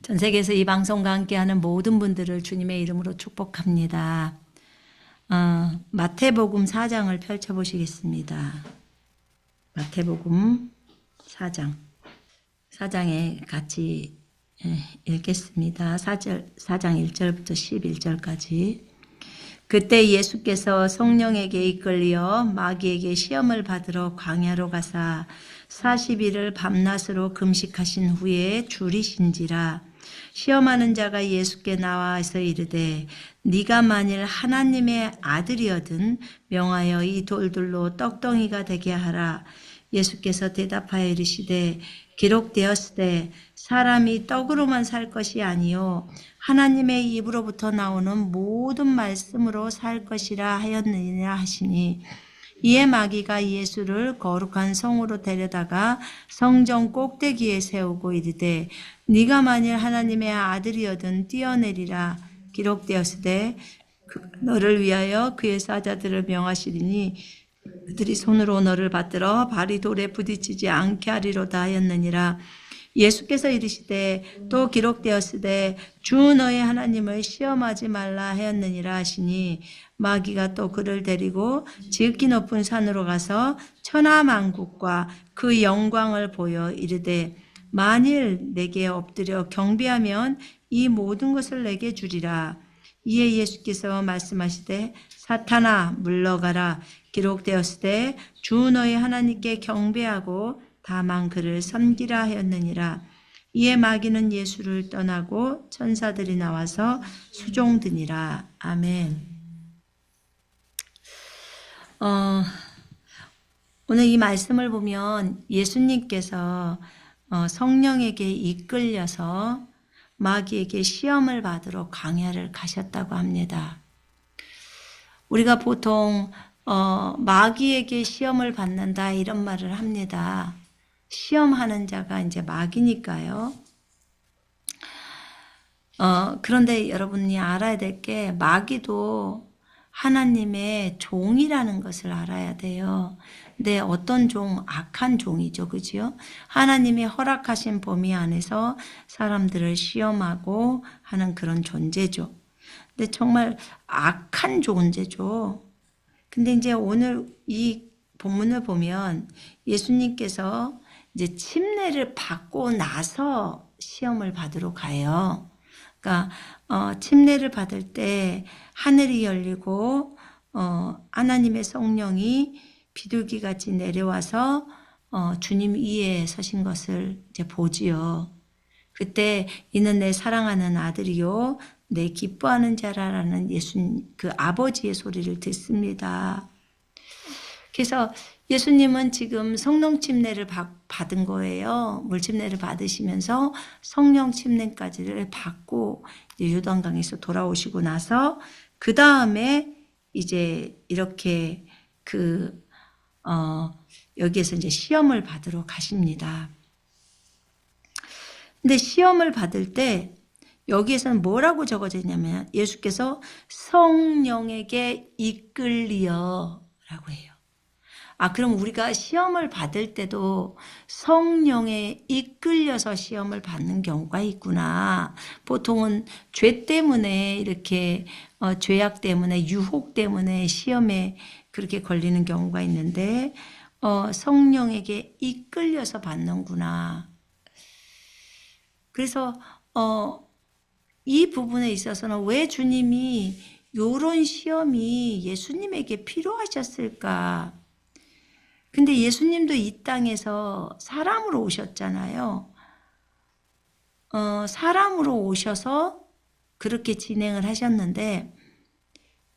전 세계에서 이 방송과 함께하는 모든 분들을 주님의 이름으로 축복합니다. 마태복음 4장을 펼쳐보시겠습니다. 마태복음 4장. 4장에 같이 읽겠습니다. 4장 1절부터 11절까지. 그때 예수께서 성령에게 이끌려 마귀에게 시험을 받으러 광야로 가사 40일을 밤낮으로 금식하신 후에 줄이신지라. 시험하는 자가 예수께 나와서 이르되 네가 만일 하나님의 아들이거든 명하여 이 돌들로 떡덩이가 되게 하라. 예수께서 대답하여 이르시되 기록되었으되 사람이 떡으로만 살 것이 아니요 하나님의 입으로부터 나오는 모든 말씀으로 살 것이라 하였느니라 하시니, 이에 마귀가 예수를 거룩한 성으로 데려다가 성전 꼭대기에 세우고 이르되 네가 만일 하나님의 아들이거든 뛰어내리라. 기록되었으되 너를 위하여 그의 사자들을 명하시리니 그들이 손으로 너를 받들어 발이 돌에 부딪히지 않게 하리로다 하였느니라. 예수께서 이르시되 또 기록되었으되 주 너의 하나님을 시험하지 말라 하였느니라 하시니, 마귀가 또 그를 데리고 지극히 높은 산으로 가서 천하만국과 그 영광을 보여 이르되 만일 내게 엎드려 경배하면 이 모든 것을 내게 주리라. 이에 예수께서 말씀하시되 사탄아 물러가라. 기록되었으되 주 너의 하나님께 경배하고 다만 그를 섬기라 하였느니라. 이에 마귀는 예수를 떠나고 천사들이 나와서 수종드니라. 아멘. 오늘 이 말씀을 보면 예수님께서 성령에게 이끌려서 마귀에게 시험을 받으러 광야를 가셨다고 합니다. 우리가 보통 마귀에게 시험을 받는다 이런 말을 합니다. 시험하는 자가 이제 마귀니까요. 그런데 여러분이 알아야 될 게 마귀도 하나님의 종이라는 것을 알아야 돼요. 근데 어떤 종? 악한 종이죠. 그죠? 하나님이 허락하신 범위 안에서 사람들을 시험하고 하는 그런 존재죠. 근데 정말 악한 존재죠. 근데 이제 오늘 이 본문을 보면 예수님께서 이제 침례를 받고 나서 시험을 받으러 가요. 그러니까 침례를 받을 때 하늘이 열리고 하나님의 성령이 비둘기 같이 내려와서 주님 위에 서신 것을 이제 보지요. 그때 이는 내 사랑하는 아들이요 내 기뻐하는 자라라는 예수님 그 아버지의 소리를 듣습니다. 그래서 예수님은 지금 성령 침례를 받은 거예요. 물 침례를 받으시면서 성령 침례까지를 받고 이제 요단강에서 돌아오시고 나서 그 다음에 이제 이렇게 여기에서 이제 시험을 받으러 가십니다. 근데 시험을 받을 때 여기에서는 뭐라고 적어져 있냐면 예수께서 성령에게 이끌리어 라고 해요. 그럼 우리가 시험을 받을 때도 성령에 이끌려서 시험을 받는 경우가 있구나. 보통은 죄 때문에 이렇게 죄악 때문에 유혹 때문에 시험에 그렇게 걸리는 경우가 있는데 성령에게 이끌려서 받는구나. 그래서 이 부분에 있어서는 왜 주님이 이런 시험이 예수님에게 필요하셨을까? 근데 예수님도 이 땅에서 사람으로 오셨잖아요. 사람으로 오셔서 그렇게 진행을 하셨는데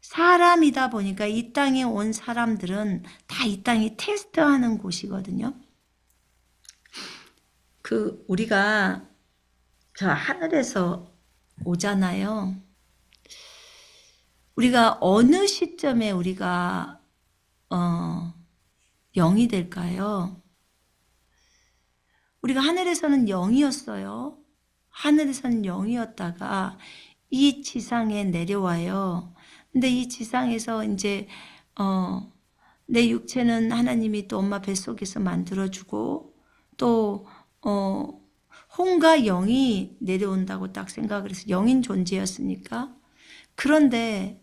사람이다 보니까 이 땅에 온 사람들은 다 이 땅이 테스트하는 곳이거든요. 우리가 저 하늘에서 오잖아요. 우리가 어느 시점에 우리가 영이 될까요? 우리가 하늘에서는 영이었어요. 하늘에서는 영이었다가 이 지상에 내려와요. 근데 이 지상에서 이제 내 육체는 하나님이 또 엄마 뱃속에서 만들어주고 또 혼과 영이 내려온다고 딱 생각을 해서 영인 존재였으니까. 그런데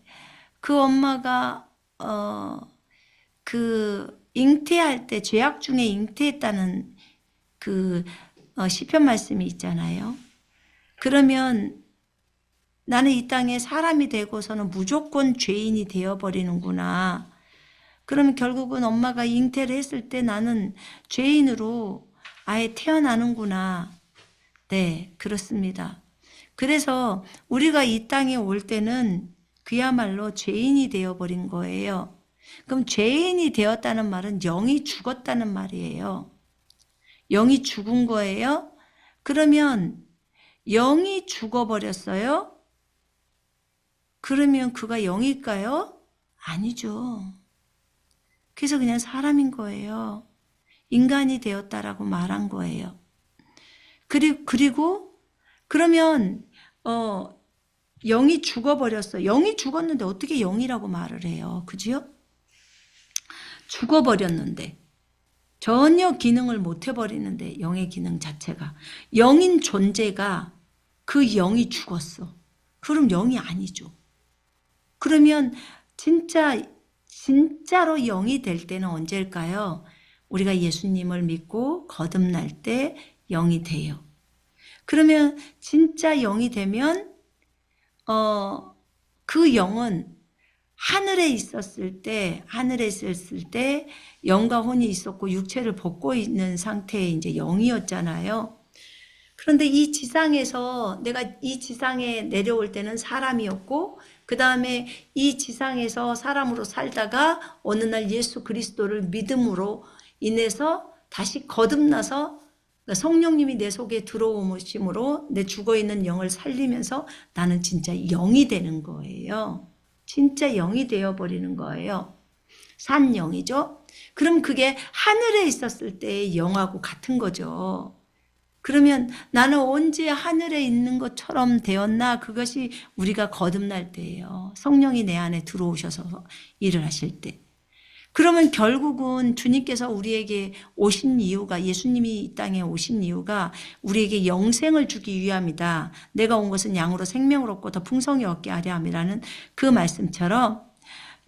그 엄마가 그 잉태할 때 죄악 중에 잉태했다는 그 시편 말씀이 있잖아요. 그러면 나는 이 땅에 사람이 되고서는 무조건 죄인이 되어버리는구나. 그러면 결국은 엄마가 잉태를 했을 때 나는 죄인으로 아예 태어나는구나. 네, 그렇습니다. 그래서 우리가 이 땅에 올 때는 그야말로 죄인이 되어버린 거예요. 그럼 죄인이 되었다는 말은 영이 죽었다는 말이에요. 영이 죽은 거예요. 그러면 영이 죽어버렸어요. 그러면 그가 영일까요? 아니죠. 그래서 그냥 사람인 거예요. 인간이 되었다라고 말한 거예요. 그리고 그러면 영이 죽어버렸어요. 영이 죽었는데 어떻게 영이라고 말을 해요? 그죠? 죽어버렸는데 전혀 기능을 못 해버리는데 영의 기능 자체가 영인 존재가 그 영이 죽었어. 그럼 영이 아니죠. 그러면 진짜로 영이 될 때는 언제일까요? 우리가 예수님을 믿고 거듭날 때 영이 돼요. 그러면 진짜 영이 되면 그 영은 하늘에 있을 때 영과 혼이 있었고 육체를 벗고 있는 상태의 이제 영이었잖아요. 그런데 이 지상에서 내가 이 지상에 내려올 때는 사람이었고 그 다음에 이 지상에서 사람으로 살다가 어느 날 예수 그리스도를 믿음으로 인해서 다시 거듭나서 성령님이 내 속에 들어오심으로 내 죽어있는 영을 살리면서 나는 진짜 영이 되는 거예요. 진짜 영이 되어버리는 거예요. 산 영이죠. 그럼 그게 하늘에 있었을 때의 영하고 같은 거죠. 그러면 나는 언제 하늘에 있는 것처럼 되었나? 그것이 우리가 거듭날 때예요. 성령이 내 안에 들어오셔서 일을 하실 때. 그러면 결국은 주님께서 우리에게 오신 이유가, 예수님이 이 땅에 오신 이유가 우리에게 영생을 주기 위함이다. 내가 온 것은 양으로 생명을 얻고 더 풍성히 얻게 하려 함이라는 그 말씀처럼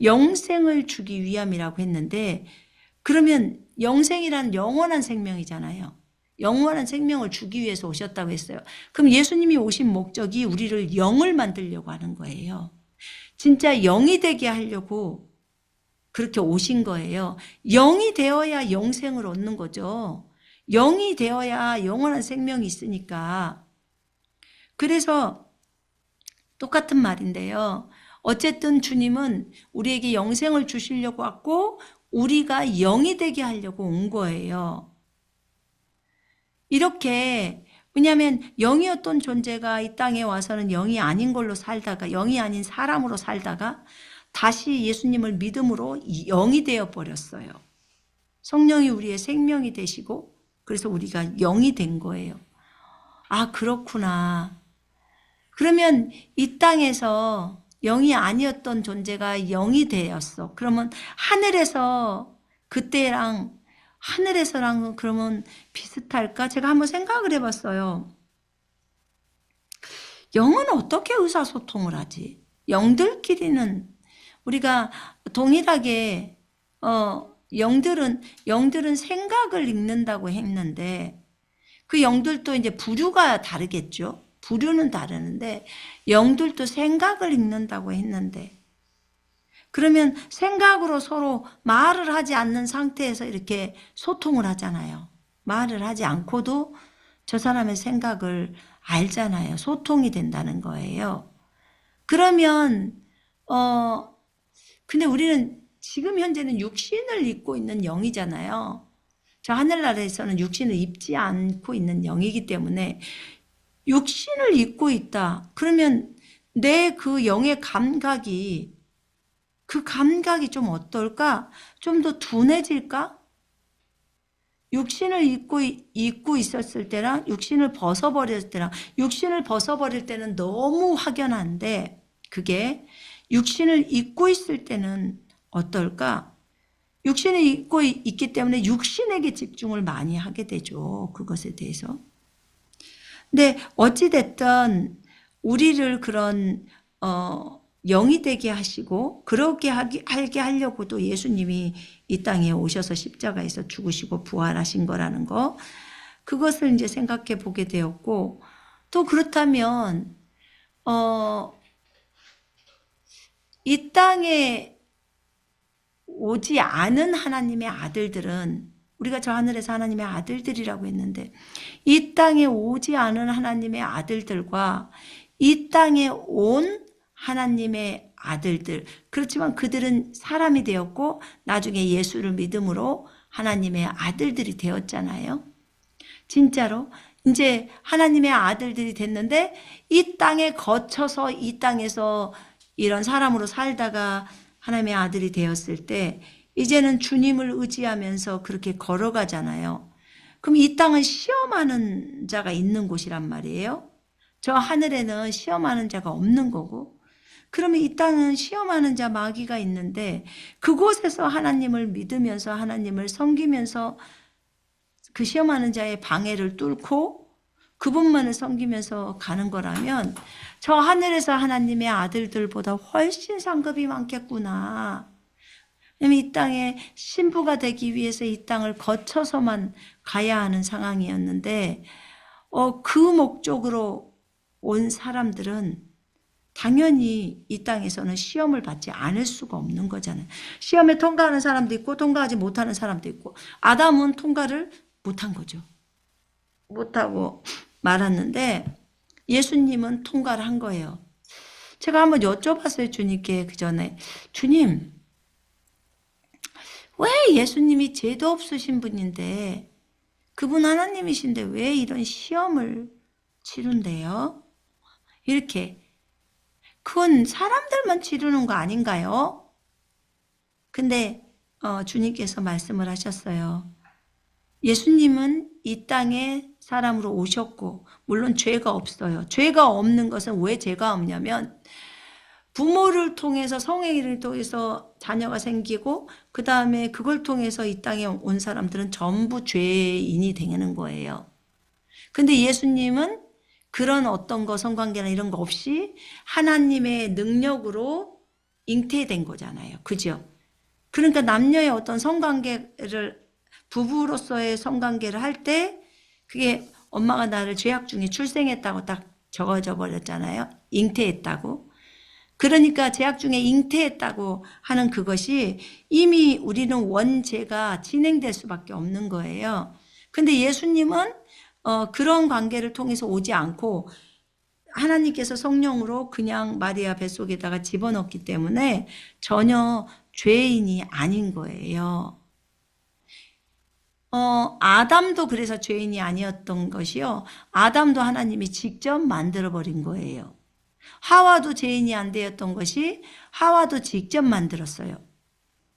영생을 주기 위함이라고 했는데, 그러면 영생이란 영원한 생명이잖아요. 영원한 생명을 주기 위해서 오셨다고 했어요. 그럼 예수님이 오신 목적이 우리를 영을 만들려고 하는 거예요. 진짜 영이 되게 하려고 그렇게 오신 거예요. 영이 되어야 영생을 얻는 거죠. 영이 되어야 영원한 생명이 있으니까. 그래서 똑같은 말인데요. 어쨌든 주님은 우리에게 영생을 주시려고 왔고 우리가 영이 되게 하려고 온 거예요. 이렇게, 왜냐하면 영이었던 존재가 이 땅에 와서는 영이 아닌 걸로 살다가, 영이 아닌 사람으로 살다가 다시 예수님을 믿음으로 영이 되어버렸어요. 성령이 우리의 생명이 되시고 그래서 우리가 영이 된 거예요. 아, 그렇구나. 그러면 이 땅에서 영이 아니었던 존재가 영이 되었어. 그러면 하늘에서랑 그러면 비슷할까? 제가 한번 생각을 해봤어요. 영은 어떻게 의사소통을 하지? 영들끼리는 우리가 동일하게 영들은 생각을 읽는다고 했는데 그 영들도 이제 부류가 다르겠죠. 부류는 다르는데 영들도 생각을 읽는다고 했는데, 그러면 생각으로 서로 말을 하지 않는 상태에서 이렇게 소통을 하잖아요. 말을 하지 않고도 저 사람의 생각을 알잖아요. 소통이 된다는 거예요. 그러면 근데 우리는 지금 현재는 육신을 입고 있는 영이잖아요. 저 하늘나라에서는 육신을 입지 않고 있는 영이기 때문에 육신을 입고 있다. 그러면 내 그 영의 감각이 좀 어떨까? 좀 더 둔해질까? 육신을 입고 있었을 때랑 육신을 벗어버릴 때는 너무 확연한데, 그게 육신을 입고 있을 때는 어떨까? 육신을 입고 있기 때문에 육신에게 집중을 많이 하게 되죠. 그것에 대해서. 근데 어찌됐든 우리를 그런 영이 되게 하시고 그렇게 하게 하려고도 예수님이 이 땅에 오셔서 십자가에서 죽으시고 부활하신 거라는 거, 그것을 이제 생각해 보게 되었고, 또 그렇다면 이 땅에 오지 않은 하나님의 아들들은, 우리가 저 하늘에서 하나님의 아들들이라고 했는데, 이 땅에 오지 않은 하나님의 아들들과 이 땅에 온 하나님의 아들들, 그렇지만 그들은 사람이 되었고 나중에 예수를 믿음으로 하나님의 아들들이 되었잖아요. 진짜로 이제 하나님의 아들들이 됐는데, 이 땅에 거쳐서 이 땅에서 이런 사람으로 살다가 하나님의 아들이 되었을 때 이제는 주님을 의지하면서 그렇게 걸어가잖아요. 그럼 이 땅은 시험하는 자가 있는 곳이란 말이에요. 저 하늘에는 시험하는 자가 없는 거고, 그러면 이 땅은 시험하는 자 마귀가 있는데, 그곳에서 하나님을 믿으면서 하나님을 섬기면서 그 시험하는 자의 방해를 뚫고 그분만을 섬기면서 가는 거라면, 저 하늘에서 하나님의 아들들보다 훨씬 상급이 많겠구나. 왜냐면 이 땅에 신부가 되기 위해서 이 땅을 거쳐서만 가야 하는 상황이었는데, 그 목적으로 온 사람들은 당연히 이 땅에서는 시험을 받지 않을 수가 없는 거잖아요. 시험에 통과하는 사람도 있고 통과하지 못하는 사람도 있고, 아담은 통과를 못한 거죠. 못하고 말았는데 예수님은 통과를 한 거예요. 제가 한번 여쭤봤어요, 주님께. 그 전에, 주님, 왜 예수님이 죄도 없으신 분인데, 그분 하나님이신데 왜 이런 시험을 치른대요? 이렇게. 그건 사람들만 치르는 거 아닌가요? 근데 주님께서 말씀을 하셨어요. 예수님은 이 땅에 사람으로 오셨고, 물론 죄가 없어요. 죄가 없는 것은 왜 죄가 없냐면, 부모를 통해서, 성행위를 통해서 자녀가 생기고, 그 다음에 그걸 통해서 이 땅에 온 사람들은 전부 죄인이 되는 거예요. 근데 예수님은 그런 어떤 거, 성관계나 이런 거 없이 하나님의 능력으로 잉태된 거잖아요. 그죠? 그러니까 남녀의 어떤 성관계를, 부부로서의 성관계를 할 때, 그게 엄마가 나를 죄악 중에 출생했다고 딱 적어져 버렸잖아요. 잉태했다고. 그러니까 죄악 중에 잉태했다고 하는 그것이 이미 우리는 원죄가 진행될 수밖에 없는 거예요. 근데 예수님은 그런 관계를 통해서 오지 않고 하나님께서 성령으로 그냥 마리아 뱃속에다가 집어넣기 때문에 전혀 죄인이 아닌 거예요. 아담도 그래서 죄인이 아니었던 것이요. 아담도 하나님이 직접 만들어버린 거예요. 하와도 죄인이 안 되었던 것이 하와도 직접 만들었어요.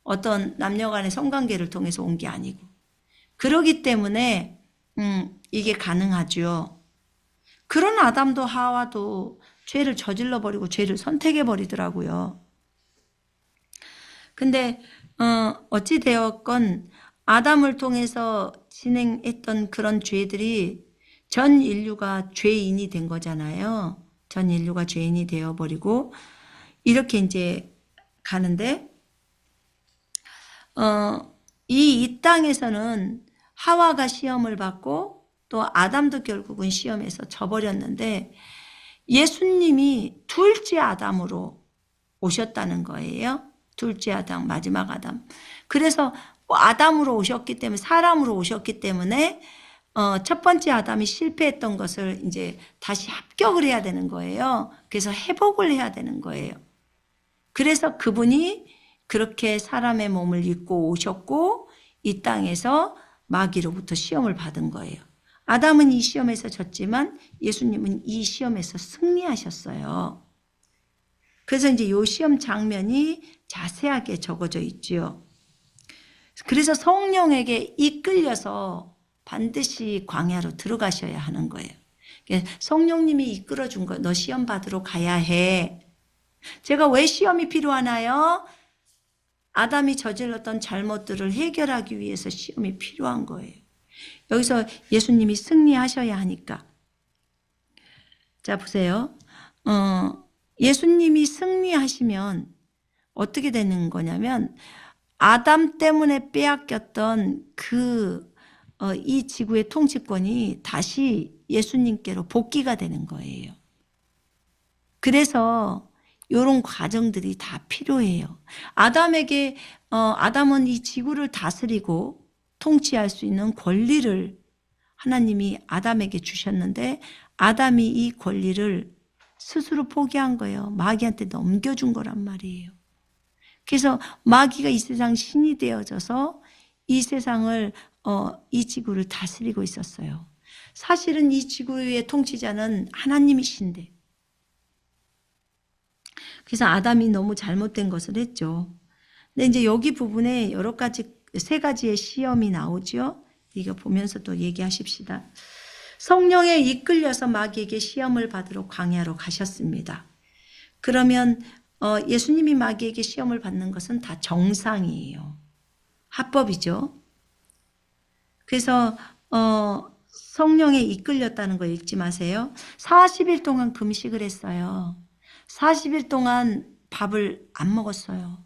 어떤 남녀 간의 성관계를 통해서 온 게 아니고. 그러기 때문에 이게 가능하죠. 그런 아담도 하와도 죄를 저질러 버리고 죄를 선택해 버리더라고요. 근데 어찌 되었건 아담을 통해서 진행했던 그런 죄들이 전 인류가 죄인이 된 거잖아요. 전 인류가 죄인이 되어버리고 이렇게 이제 가는데, 이 땅에서는 하와가 시험을 받고 또 아담도 결국은 시험에서 져버렸는데, 예수님이 둘째 아담으로 오셨다는 거예요. 둘째 아담, 마지막 아담. 그래서 아담으로 오셨기 때문에, 사람으로 오셨기 때문에 첫 번째 아담이 실패했던 것을 이제 다시 합격을 해야 되는 거예요. 그래서 회복을 해야 되는 거예요. 그래서 그분이 그렇게 사람의 몸을 입고 오셨고 이 땅에서 마귀로부터 시험을 받은 거예요. 아담은 이 시험에서 졌지만 예수님은 이 시험에서 승리하셨어요. 그래서 이제 이 시험 장면이 자세하게 적어져 있죠. 그래서 성령에게 이끌려서 반드시 광야로 들어가셔야 하는 거예요. 성령님이 이끌어준 거예요. 너 시험 받으러 가야 해. 제가 왜 시험이 필요하나요? 아담이 저질렀던 잘못들을 해결하기 위해서 시험이 필요한 거예요. 여기서 예수님이 승리하셔야 하니까. 자, 보세요. 예수님이 승리하시면 어떻게 되는 거냐면 아담 때문에 빼앗겼던 이 지구의 통치권이 다시 예수님께로 복귀가 되는 거예요. 그래서 이런 과정들이 다 필요해요. 아담은 이 지구를 다스리고 통치할 수 있는 권리를 하나님이 아담에게 주셨는데 아담이 이 권리를 스스로 포기한 거예요. 마귀한테 넘겨준 거란 말이에요. 그래서 마귀가 이 세상 신이 되어져서 이 세상을 이 지구를 다스리고 있었어요. 사실은 이 지구의 통치자는 하나님이신데 그래서 아담이 너무 잘못된 것을 했죠. 근데 이제 여기 부분에 여러 가지 3가지의 시험이 나오죠. 이거 보면서 또 얘기하십시다. 성령에 이끌려서 마귀에게 시험을 받으러 광야로 가셨습니다. 그러면 예수님이 마귀에게 시험을 받는 것은 다 정상이에요. 합법이죠. 그래서 성령에 이끌렸다는 거 읽지 마세요. 40일 동안 금식을 했어요. 40일 동안 밥을 안 먹었어요.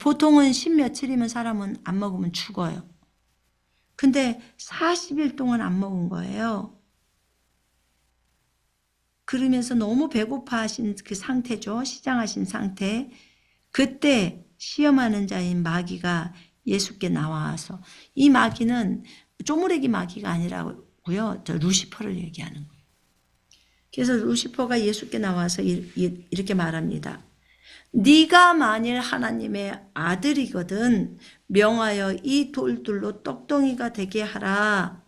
보통은 10며칠이면 사람은 안 먹으면 죽어요. 근데 40일 동안 안 먹은 거예요. 그러면서 너무 배고파하신 그 상태죠. 시장하신 상태. 그때 시험하는 자인 마귀가 예수께 나와서, 이 마귀는 쪼무레기 마귀가 아니라고요. 저 루시퍼를 얘기하는 거예요. 그래서 루시퍼가 예수께 나와서 이렇게 말합니다. 네가 만일 하나님의 아들이거든 명하여 이 돌들로 떡덩이가 되게 하라.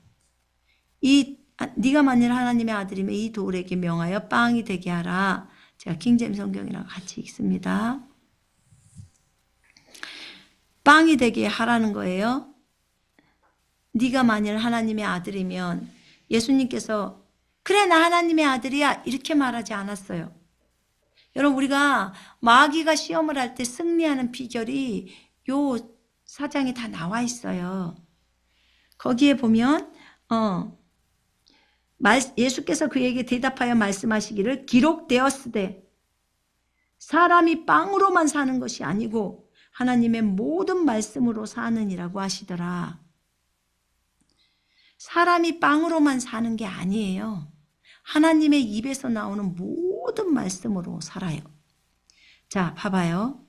네가 만일 하나님의 아들이면 이 돌에게 명하여 빵이 되게 하라. 제가 킹제임스 성경이랑 같이 읽습니다. 빵이 되게 하라는 거예요. 네가 만일 하나님의 아들이면, 예수님께서 그래 나 하나님의 아들이야 이렇게 말하지 않았어요. 여러분, 우리가 마귀가 시험을 할 때 승리하는 비결이 요 사장이 다 나와 있어요. 거기에 보면 예수께서 그에게 대답하여 말씀하시기를 기록되었으되 사람이 빵으로만 사는 것이 아니고 하나님의 모든 말씀으로 사느니라고 하시더라. 사람이 빵으로만 사는 게 아니에요. 하나님의 입에서 나오는 모든 말씀으로 살아요. 자, 봐봐요.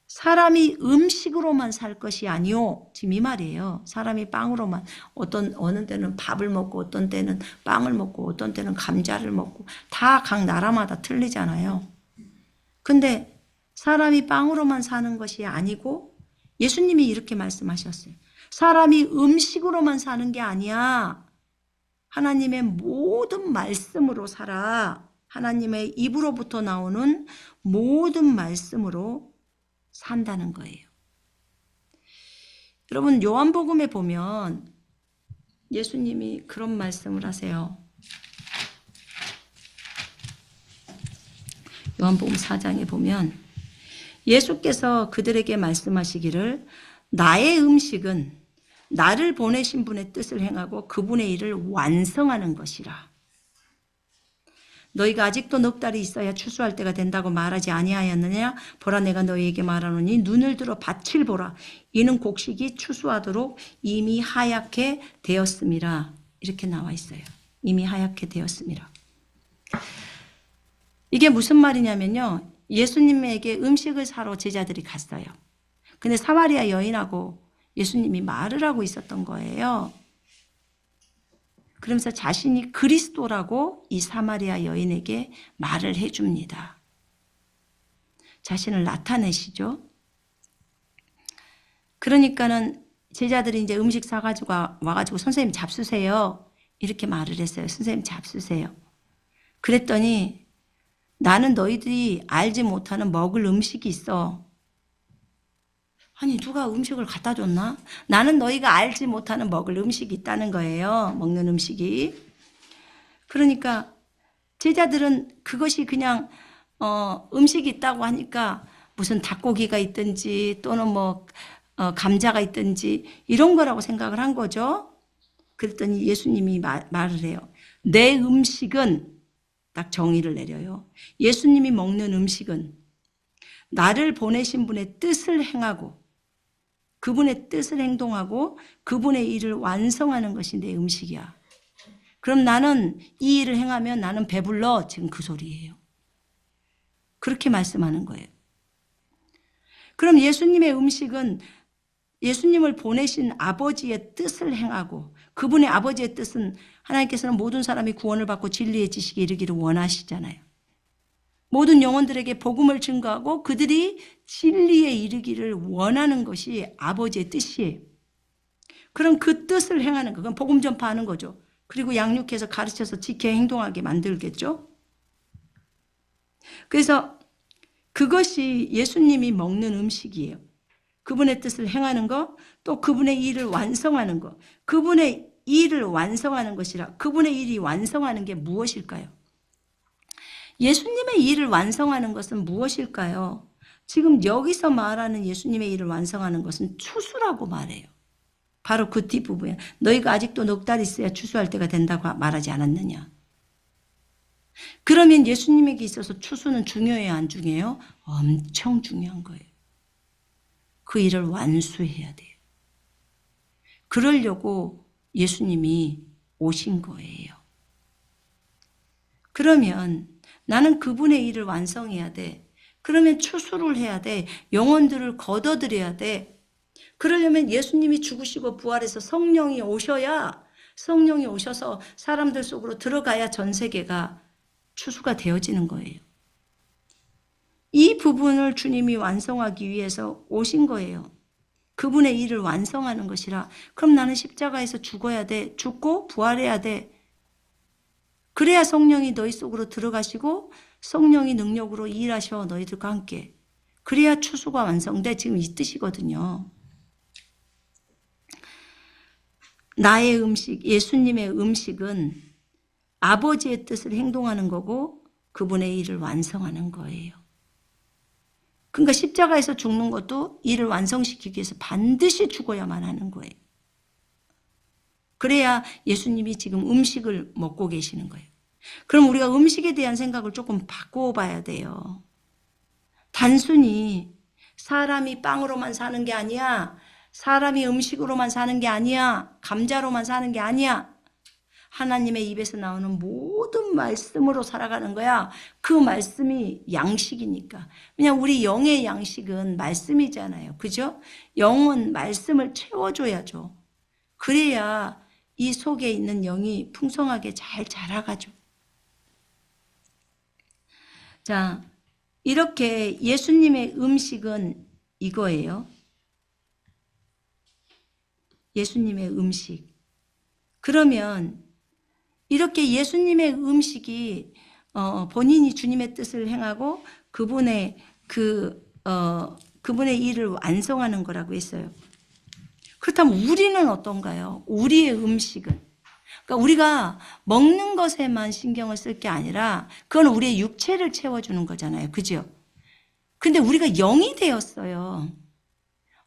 사람이 음식으로만 살 것이 아니오. 지금 이 말이에요. 사람이 빵으로만, 어느 때는 밥을 먹고 어떤 때는 빵을 먹고 어떤 때는 감자를 먹고 다 각 나라마다 틀리잖아요. 근데 사람이 빵으로만 사는 것이 아니고 예수님이 이렇게 말씀하셨어요. 사람이 음식으로만 사는 게 아니야. 하나님의 모든 말씀으로 살아. 하나님의 입으로부터 나오는 모든 말씀으로 산다는 거예요. 여러분, 요한복음에 보면 예수님이 그런 말씀을 하세요. 요한복음 4장에 보면 예수께서 그들에게 말씀하시기를 나의 음식은 나를 보내신 분의 뜻을 행하고 그분의 일을 완성하는 것이라. 너희가 아직도 넉 달이 있어야 추수할 때가 된다고 말하지 아니하였느냐? 보라, 내가 너희에게 말하노니 눈을 들어 밭을 보라. 이는 곡식이 추수하도록 이미 하얗게 되었음이라. 이렇게 나와 있어요. 이미 하얗게 되었음이라. 이게 무슨 말이냐면요. 예수님에게 음식을 사러 제자들이 갔어요. 근데 사마리아 여인하고 예수님이 말을 하고 있었던 거예요. 그러면서 자신이 그리스도라고 이 사마리아 여인에게 말을 해줍니다. 자신을 나타내시죠. 그러니까는 제자들이 이제 음식 사가지고 와가지고 선생님 잡수세요. 이렇게 말을 했어요. 선생님 잡수세요. 그랬더니 나는 너희들이 알지 못하는 먹을 음식이 있어. 아니, 누가 음식을 갖다 줬나? 나는 너희가 알지 못하는 먹을 음식이 있다는 거예요. 먹는 음식이. 그러니까 제자들은 그것이 그냥 음식이 있다고 하니까 무슨 닭고기가 있든지 또는 감자가 있든지 이런 거라고 생각을 한 거죠. 그랬더니 예수님이 말을 해요. 내 음식은 딱 정의를 내려요. 예수님이 먹는 음식은 나를 보내신 분의 뜻을 행하고 그분의 뜻을 행동하고 그분의 일을 완성하는 것이 내 음식이야. 그럼 나는 이 일을 행하면 나는 배불러. 지금 그 소리예요. 그렇게 말씀하는 거예요. 그럼 예수님의 음식은 예수님을 보내신 아버지의 뜻을 행하고 그분의 아버지의 뜻은 하나님께서는 모든 사람이 구원을 받고 진리의 지식에 이르기를 원하시잖아요. 모든 영혼들에게 복음을 증거하고 그들이 진리에 이르기를 원하는 것이 아버지의 뜻이에요. 그럼 그 뜻을 행하는 거, 그건 복음 전파하는 거죠. 그리고 양육해서 가르쳐서 지켜 행동하게 만들겠죠. 그래서 그것이 예수님이 먹는 음식이에요. 그분의 뜻을 행하는 것, 또 그분의 일을 완성하는 것. 그분의 일을 완성하는 것이라. 그분의 일이 완성하는 게 무엇일까요? 예수님의 일을 완성하는 것은 무엇일까요? 지금 여기서 말하는 예수님의 일을 완성하는 것은 추수라고 말해요. 바로 그 뒷부분에 너희가 아직도 넉 달 있어야 추수할 때가 된다고 말하지 않았느냐. 그러면 예수님에게 있어서 추수는 중요해요, 안 중요해요? 엄청 중요한 거예요. 그 일을 완수해야 돼요. 그러려고 예수님이 오신 거예요. 그러면 나는 그분의 일을 완성해야 돼. 그러면 추수를 해야 돼. 영혼들을 거둬들여야 돼. 그러려면 예수님이 죽으시고 부활해서 성령이 오셔야, 성령이 오셔서 사람들 속으로 들어가야 전 세계가 추수가 되어지는 거예요. 이 부분을 주님이 완성하기 위해서 오신 거예요. 그분의 일을 완성하는 것이라. 그럼 나는 십자가에서 죽어야 돼. 죽고 부활해야 돼. 그래야 성령이 너희 속으로 들어가시고 성령이 능력으로 일하셔 너희들과 함께. 그래야 추수가 완성돼. 지금 이 뜻이거든요. 나의 음식, 예수님의 음식은 아버지의 뜻을 행동하는 거고 그분의 일을 완성하는 거예요. 그러니까 십자가에서 죽는 것도 일을 완성시키기 위해서 반드시 죽어야만 하는 거예요. 그래야 예수님이 지금 음식을 먹고 계시는 거예요. 그럼 우리가 음식에 대한 생각을 조금 바꿔봐야 돼요. 단순히 사람이 빵으로만 사는 게 아니야. 사람이 음식으로만 사는 게 아니야. 감자로만 사는 게 아니야. 하나님의 입에서 나오는 모든 말씀으로 살아가는 거야. 그 말씀이 양식이니까. 그냥 우리 영의 양식은 말씀이잖아요. 그죠? 영은 말씀을 채워줘야죠. 그래야 이 속에 있는 영이 풍성하게 잘 자라가죠. 자, 이렇게 예수님의 음식은 이거예요. 예수님의 음식. 그러면 이렇게 예수님의 음식이 본인이 주님의 뜻을 행하고 그분의 그분의 일을 완성하는 거라고 했어요. 그렇다면 우리는 어떤가요? 우리의 음식은. 그러니까 우리가 먹는 것에만 신경을 쓸 게 아니라 그건 우리의 육체를 채워주는 거잖아요. 그죠? 근데 우리가 영이 되었어요.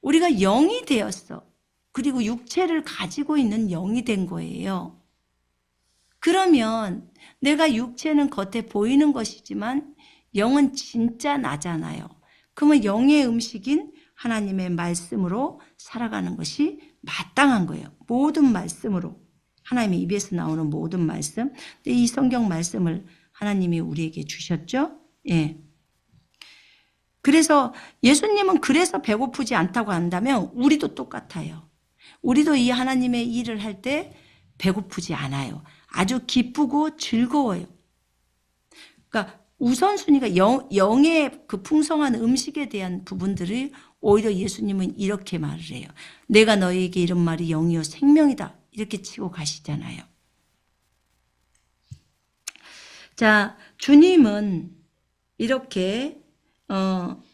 우리가 영이 되었어. 그리고 육체를 가지고 있는 영이 된 거예요. 그러면 내가 육체는 겉에 보이는 것이지만 영은 진짜 나잖아요. 그러면 영의 음식인 하나님의 말씀으로 살아가는 것이 마땅한 거예요. 모든 말씀으로. 하나님의 입에서 나오는 모든 말씀. 근데 이 성경 말씀을 하나님이 우리에게 주셨죠. 예. 그래서 예수님은 그래서 배고프지 않다고 한다면 우리도 똑같아요. 우리도 이 하나님의 일을 할 때 배고프지 않아요. 아주 기쁘고 즐거워요. 그러니까 우선순위가 영의 그 풍성한 음식에 대한 부분들을 오히려 예수님은 이렇게 말을 해요. 내가 너희에게 이런 말이 영이요 생명이다. 이렇게 치고 가시잖아요. 자, 주님은 이렇게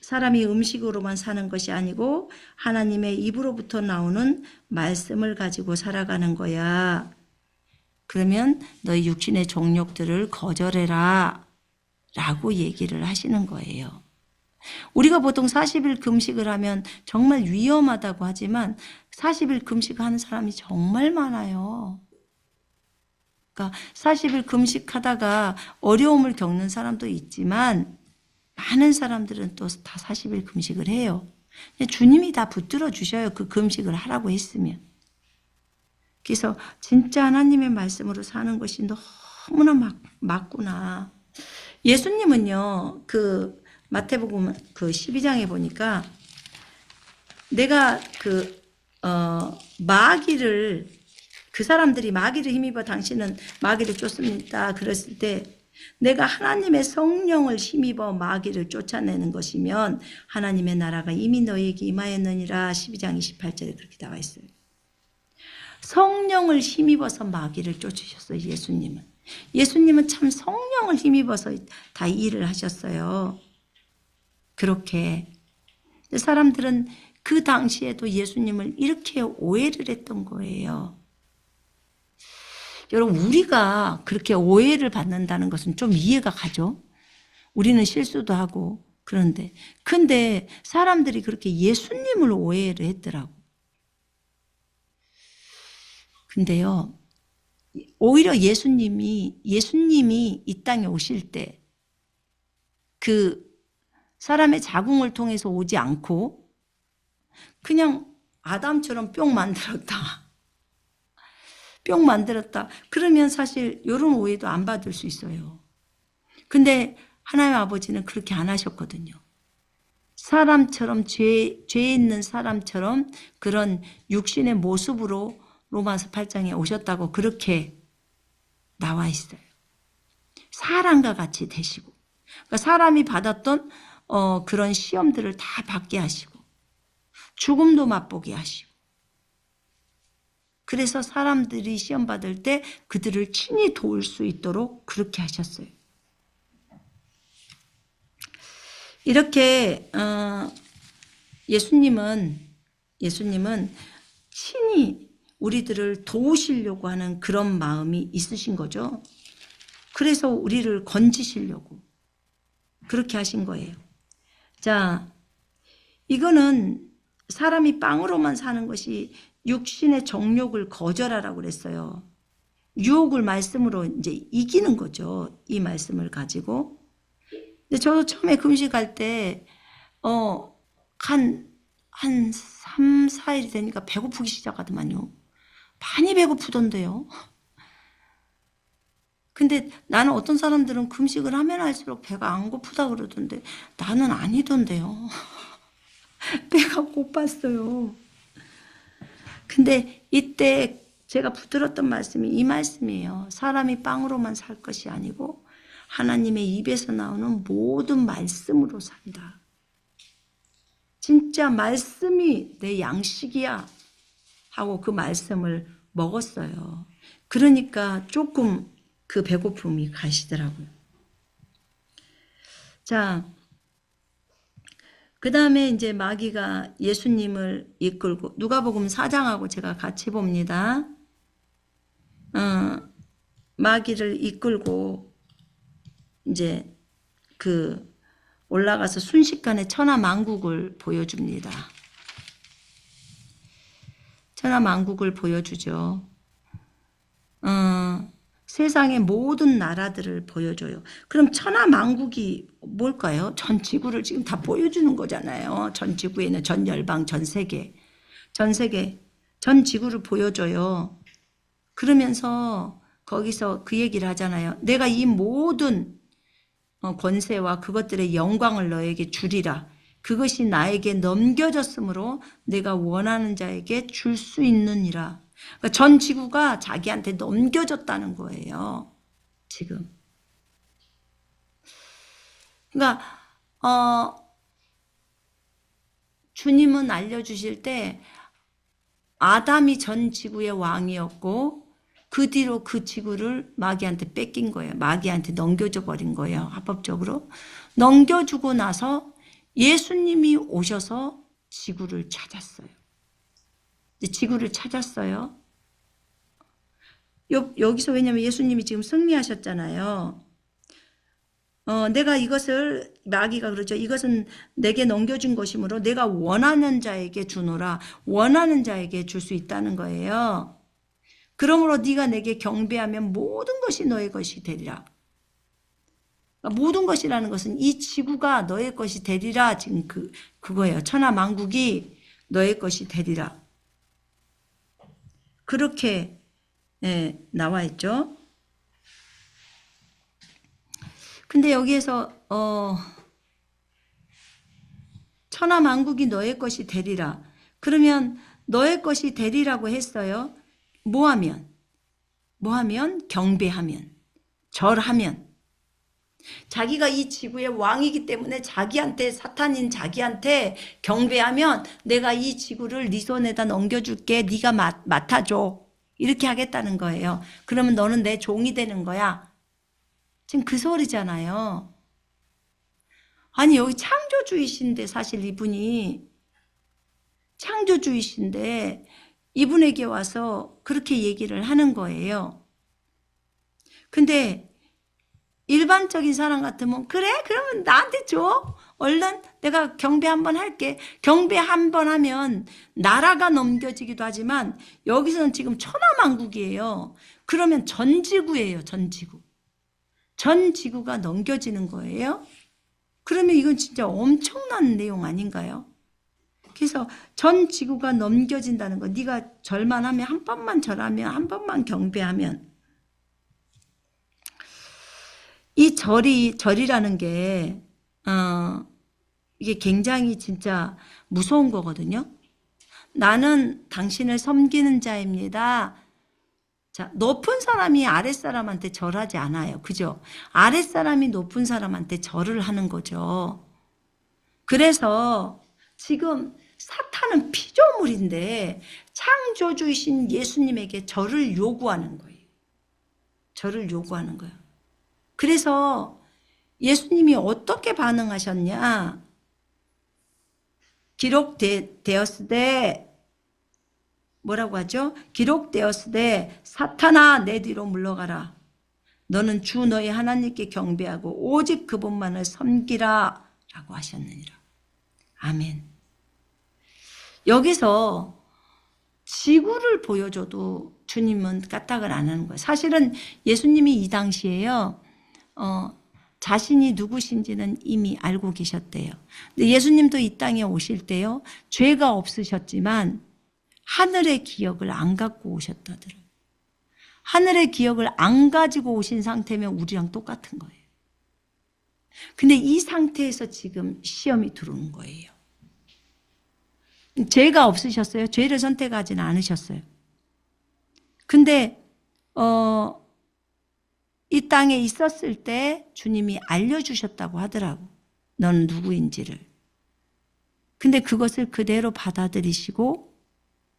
사람이 음식으로만 사는 것이 아니고 하나님의 입으로부터 나오는 말씀을 가지고 살아가는 거야. 그러면 너희 육신의 정욕들을 거절해라 라고 얘기를 하시는 거예요. 우리가 보통 40일 금식을 하면 정말 위험하다고 하지만 40일 금식하는 사람이 정말 많아요. 그러니까 40일 금식하다가 어려움을 겪는 사람도 있지만 많은 사람들은 또 다 40일 금식을 해요. 주님이 다 붙들어 주셔요. 그 금식을 하라고 했으면. 그래서 진짜 하나님의 말씀으로 사는 것이 너무나 맞구나. 예수님은요, 그 마태복음 그 12장에 보니까 내가 마귀를, 그 사람들이 마귀를 힘입어 당신은 마귀를 쫓습니다. 그랬을 때 내가 하나님의 성령을 힘입어 마귀를 쫓아내는 것이면 하나님의 나라가 이미 너희에게 임하였느니라. 12장 28절에 그렇게 나와 있어요. 성령을 힘입어서 마귀를 쫓으셨어요. 예수님은 참 성령을 힘입어서 다 일을 하셨어요. 그렇게 사람들은 그 당시에도 예수님을 이렇게 오해를 했던 거예요. 여러분, 우리가 그렇게 오해를 받는다는 것은 좀 이해가 가죠. 우리는 실수도 하고 그런데 근데 사람들이 그렇게 예수님을 오해를 했더라고. 근데요, 오히려 예수님이 이 땅에 오실 때 그 사람의 자궁을 통해서 오지 않고 그냥 아담처럼 뿅 만들었다. 그러면 사실 이런 오해도 안 받을 수 있어요. 근데 하나님 아버지는 그렇게 안 하셨거든요. 사람처럼 죄 있는 사람처럼 그런 육신의 모습으로 로마서 8장에 오셨다고 그렇게 나와 있어요. 사람과 같이 되시고, 그러니까 사람이 받았던 그런 시험들을 다 받게 하시고 죽음도 맛보게 하시고, 그래서 사람들이 시험 받을 때 그들을 친히 도울 수 있도록 그렇게 하셨어요. 이렇게 예수님은 친히 우리들을 도우시려고 하는 그런 마음이 있으신 거죠. 그래서 우리를 건지시려고 그렇게 하신 거예요. 자, 이거는 사람이 빵으로만 사는 것이 육신의 정욕을 거절하라고 그랬어요. 유혹을 말씀으로 이제 이기는 거죠. 이 말씀을 가지고. 근데 저도 처음에 금식할 때, 한 3, 4일이 되니까 배고프기 시작하더만요. 많이 배고프던데요. 근데 나는 어떤 사람들은 금식을 하면 할수록 배가 안 고프다 그러던데 나는 아니던데요. 배가 고팠어요. 근데 이때 제가 붙들었던 말씀이 이 말씀이에요. 사람이 빵으로만 살 것이 아니고 하나님의 입에서 나오는 모든 말씀으로 산다. 진짜 말씀이 내 양식이야 하고 그 말씀을 먹었어요. 그러니까 조금 그 배고픔이 가시더라고요. 자, 그 다음에 이제 마귀가 예수님을 이끌고, 누가복음 4장하고 제가 같이 봅니다. 마귀를 이끌고 이제 올라가서 순식간에 천하만국을 보여줍니다. 천하만국을 보여주죠. 세상의 모든 나라들을 보여줘요. 그럼 천하만국이 뭘까요? 전 지구를 지금 다 보여주는 거잖아요. 전 지구에 있는 전 열방, 전 세계, 전 지구를 보여줘요. 그러면서 거기서 그 얘기를 하잖아요. 내가 이 모든 권세와 그것들의 영광을 너에게 주리라. 그것이 나에게 넘겨졌으므로 내가 원하는 자에게 줄 수 있느니라. 그러니까 전 지구가 자기한테 넘겨졌다는 거예요. 지금. 그러니까 주님은 알려주실 때 아담이 전 지구의 왕이었고 그 뒤로 그 지구를 마귀한테 뺏긴 거예요. 마귀한테 넘겨줘 버린 거예요. 합법적으로. 넘겨주고 나서 예수님이 오셔서 지구를 찾았어요. 지구를 찾았어요. 여기서 왜냐면 예수님이 지금 승리하셨잖아요. 내가 이것을, 마귀가 그러죠. 이것은 내게 넘겨준 것이므로 내가 원하는 자에게 주노라. 원하는 자에게 줄 수 있다는 거예요. 그러므로 네가 내게 경배하면 모든 것이 너의 것이 되리라. 모든 것이라는 것은 이 지구가 너의 것이 되리라. 지금 그거예요. 천하 만국이 너의 것이 되리라. 그렇게 나와 있죠. 근데 여기에서 천하 만국이 너의 것이 되리라. 그러면 너의 것이 되리라고 했어요. 뭐하면? 경배하면, 절하면. 자기가 이 지구의 왕이기 때문에 자기한테, 사탄인 자기한테 경배하면 내가 이 지구를 네 손에다 넘겨줄게. 네가 맡아줘. 이렇게 하겠다는 거예요. 그러면 너는 내 종이 되는 거야. 지금 그 소리잖아요. 아니 여기 창조주이신데, 사실 이분이 창조주이신데 이분에게 와서 그렇게 얘기를 하는 거예요. 근데 일반적인 사람 같으면 그래? 그러면 나한테 줘. 얼른 내가 경배 한번 할게. 경배 한번 하면 나라가 넘겨지기도 하지만 여기서는 지금 천하만국이에요. 그러면 전 지구예요. 전 지구. 전 지구가 넘겨지는 거예요. 그러면 이건 진짜 엄청난 내용 아닌가요? 그래서 전 지구가 넘겨진다는 거. 네가 절만 하면, 한 번만 절하면, 한 번만 경배하면. 이 절이라는 게 이게 굉장히 진짜 무서운 거거든요. 나는 당신을 섬기는 자입니다. 자, 높은 사람이 아랫사람한테 절하지 않아요. 그죠? 아랫사람이 높은 사람한테 절을 하는 거죠. 그래서 지금 사탄은 피조물인데 창조주이신 예수님에게 절을 요구하는 거예요. 절을 요구하는 거예요. 그래서 예수님이 어떻게 반응하셨냐? 기록되었으되, 뭐라고 하죠? 기록되었으되 사탄아 내 뒤로 물러가라. 너는 주 너의 하나님께 경배하고 오직 그분만을 섬기라 라고 하셨느니라. 아멘. 여기서 지구를 보여줘도 주님은 까딱을 안 하는 거예요. 사실은 예수님이 이 당시에요. 자신이 누구신지는 이미 알고 계셨대요. 근데 예수님도 이 땅에 오실 때요. 죄가 없으셨지만 하늘의 기억을 안 갖고 오셨다더래요. 하늘의 기억을 안 가지고 오신 상태면 우리랑 똑같은 거예요. 근데 이 상태에서 지금 시험이 들어오는 거예요. 죄가 없으셨어요. 죄를 선택하지는 않으셨어요. 근데 이 땅에 있었을 때 주님이 알려주셨다고 하더라고. 너는 누구인지를. 근데 그것을 그대로 받아들이시고,